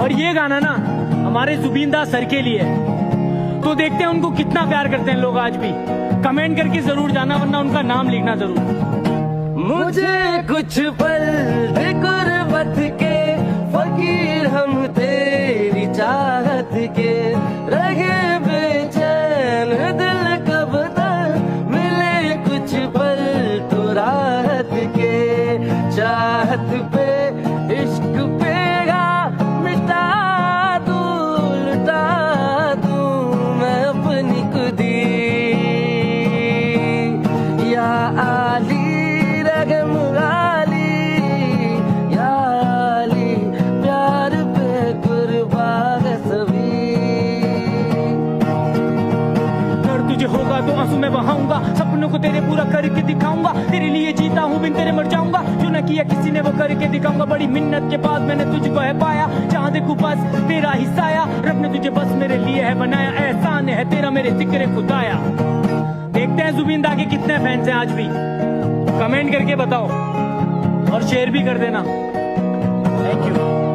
और ये गाना ना हमारे जुबीन दा सर के लिए है, तो देखते हैं उनको कितना प्यार करते हैं लोग आज भी। कमेंट करके जरूर जाना, वरना उनका नाम लिखना जरूर। मुझे कुछ पल दे गुर्बत के, फकीर हम तेरी चाहत के, रहे बेचैन दिल कब तक, मिले कुछ पल तो राहत के। चाहत पे इश्क पे मिटा दूं, लुटा दूं मैं अपनी खुदी। या आली रगम गाली, या आली प्यार पे कुर्बान सभी। अगर तुझे होगा तो आंसू मैं बहाऊंगा, सपनों को तेरे पूरा करके दिखाऊंगा। तेरे लिए जीता हूँ, बिन तेरे मर जाऊंगा। जो न किया किसी ने वो करके दिखाऊंगा। बड़ी मिन्नत के बाद मैंने तुझको है पाया, जहाँ देखूं बस तेरा ही साया। रब ने तुझे बस मेरे लिए है बनाया, एहसान है तेरा मेरे जिक्र खुदाया। देखते हैं जुबीन दा के कितने फैंस हैं आज भी, कमेंट करके बताओ और शेयर भी कर देना। Thank you.